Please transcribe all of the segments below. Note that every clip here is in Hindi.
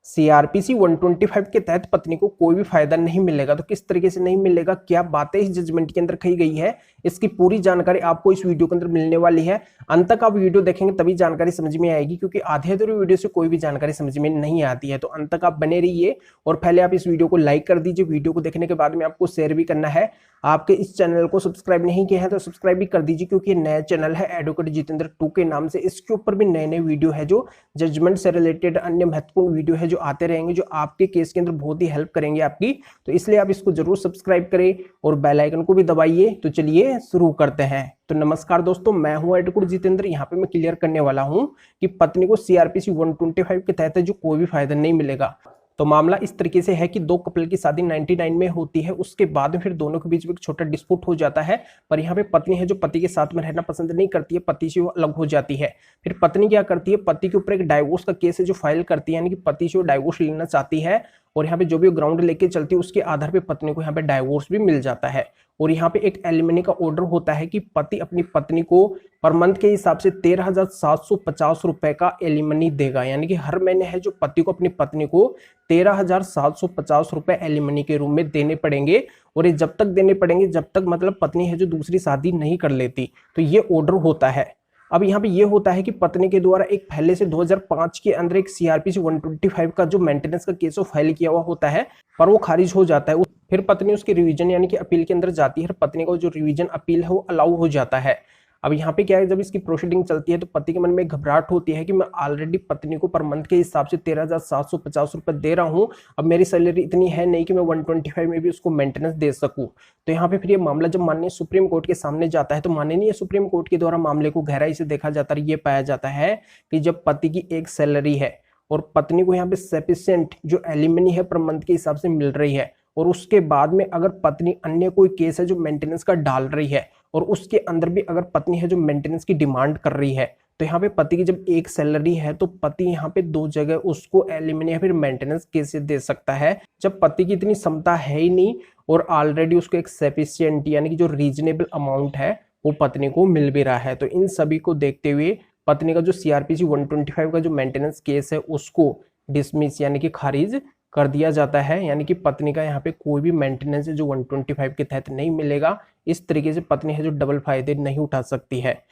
सीआरपीसी 125 के तहत पत्नी को कोई भी फायदा नहीं मिलेगा। तो किस तरीके से नहीं मिलेगा, क्या बातें इस जजमेंट के अंदर कही गई है, इसकी पूरी जानकारी आपको इस वीडियो के अंदर मिलने वाली है। अंत तक आप वीडियो देखेंगे तभी जानकारी समझ में आएगी, क्योंकि आधे अधूरे वीडियो से कोई भी जानकारी समझ में नहीं आती है। तो अंत तक आप बने रहिए और पहले आप इस वीडियो को लाइक कर दीजिए। वीडियो को देखने के बाद में आपको शेयर भी करना है। आपके इस चैनल को सब्सक्राइब नहीं किया है तो सब्सक्राइब भी कर दीजिए, क्योंकि नया चैनल है एडवोकेट जितेंद्र 2 के नाम से। इसके ऊपर भी नए नए वीडियो है जो जजमेंट से रिलेटेड अन्य महत्वपूर्ण वीडियो है जो आते रहेंगे, जो आपके केस के अंदर बहुत ही हेल्प करेंगे आपकी। तो इसलिए आप इसको जरूर सब्सक्राइब करें और बेल आइकन को भी दबाइए। तो चलिए शुरू करते हैं। तो नमस्कार दोस्तों, मैं हूं एडवोकेट जितेंद्र। यहाँ पे मैं क्लियर करने वाला हूं कि पत्नी को सीआरपीसी 125 के तहत जो कोई भी फायदा नहीं मिलेगा। तो मामला इस तरीके से है कि दो कपल की शादी 99 में होती है, उसके बाद फिर दोनों के बीच में एक छोटा डिस्प्यूट हो जाता है। पर यहाँ पे पत्नी है जो पति के साथ में रहना पसंद नहीं करती है, पति से वो अलग हो जाती है। फिर पत्नी क्या करती है, पति के ऊपर एक डाइवोर्स का केस है जो फाइल करती है, यानी कि पति से वो डाइवोर्स लेना चाहती है। और यहाँ पे जो भी ग्राउंड लेके चलती है उसके आधार पे पत्नी को यहाँ पे डाइवोर्स भी मिल जाता है। और यहाँ पे एक एलिमनी का ऑर्डर होता है कि पति अपनी पत्नी को पर मंथ के हिसाब से 13,750 रुपए का एलिमनी देगा। यानी कि हर महीने है जो पति को अपनी पत्नी को 13,750 रुपए एलिमनी के रूप में देने पड़ेंगे। और ये जब तक देने पड़ेंगे जब तक मतलब पत्नी है जो दूसरी शादी नहीं कर लेती। तो ये ऑर्डर होता है। अब यहाँ पे ये होता है कि पत्नी के द्वारा एक पहले से 2005 के अंदर एक सीआरपीसी 125 का जो मेंटेनेंस का केस फाइल किया हुआ होता है, पर वो खारिज हो जाता है। फिर पत्नी उसकी रिवीजन यानी कि अपील के अंदर जाती है। पत्नी का जो रिवीजन अपील है वो अलाउ हो जाता है। अब यहाँ पे क्या है, जब इसकी प्रोसीडिंग चलती है तो पति के मन में घबराहट होती है कि मैं ऑलरेडी पत्नी को पर मंथ के हिसाब से 13,750 रुपए दे रहा हूँ। अब मेरी सैलरी इतनी है नहीं कि मैं 125 में भी उसको मेंटेनेंस दे सकूं। तो यहाँ पे फिर ये मामला जब माननीय सुप्रीम कोर्ट के सामने जाता है तो माननीय सुप्रीम कोर्ट के द्वारा मामले को गहराई से देखा जाता है। ये पाया जाता है कि जब पति की एक सैलरी है और पत्नी को यहाँ पे सफिशिएंट जो एलिमनी है पर मंथ के हिसाब से मिल रही है, और उसके बाद में अगर पत्नी अन्य कोई केस है जो मेंटेनेंस का डाल रही है और उसके अंदर भी अगर पत्नी है जो मेंटेनेंस की डिमांड कर रही है, तो यहाँ पे पति की जब एक सैलरी है तो पति यहाँ पे दो जगह उसको एलिमनी या फिर मेंटेनेंस केस दे सकता है। जब पति की इतनी क्षमता है ही नहीं और ऑलरेडी उसको एक सफिशिएंट यानी कि जो रीजनेबल अमाउंट है वो पत्नी को मिल भी रहा है। तो इन सभी को देखते हुए पत्नी का जो सीआरपीसी 125 का जो मेंटेनेंस केस है उसको डिसमिस यानी कि खारिज कर दिया जाता है। यानी कि पत्नी का यहाँ पे कोई भी मेंटेनेंस है जो 125 के तहत नहीं मिलेगा। इस तरीके से पत्नी है जो डबल फायदे नहीं उठा सकती है।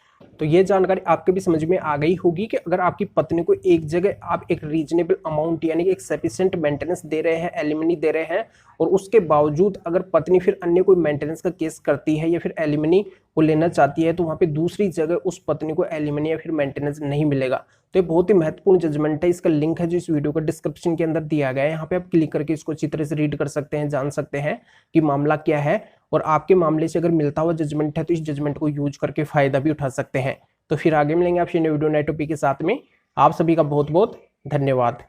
तो ये जानकारी आपके भी समझ में आ गई होगी कि अगर आपकी पत्नी को एक जगह आप एक रीजनेबल अमाउंट यानी कि एक सफिशिएंट मेंटेनेंस दे रहे हैं, एलिमनी दे रहे हैं, और उसके बावजूद अगर पत्नी फिर अन्य कोई मेंटेनेंस का केस करती है या फिर एलिमनी को लेना चाहती है, तो वहां पे दूसरी जगह उस पत्नी को एलिमनी या फिर मेंटेनेंस नहीं मिलेगा। तो ये बहुत ही महत्वपूर्ण जजमेंट है। इसका लिंक है जो इस वीडियो का डिस्क्रिप्शन के अंदर दिया गया है। यहाँ पे आप क्लिक करके इसको अच्छी तरह से रीड कर सकते हैं, जान सकते हैं कि मामला क्या है, और आपके मामले से अगर मिलता हुआ जजमेंट है तो इस जजमेंट को यूज करके फायदा भी उठा सकते हैं। तो फिर आगे मिलेंगे आपसे नए वीडियो नए टॉपिक के साथ में। आप सभी का बहुत बहुत धन्यवाद।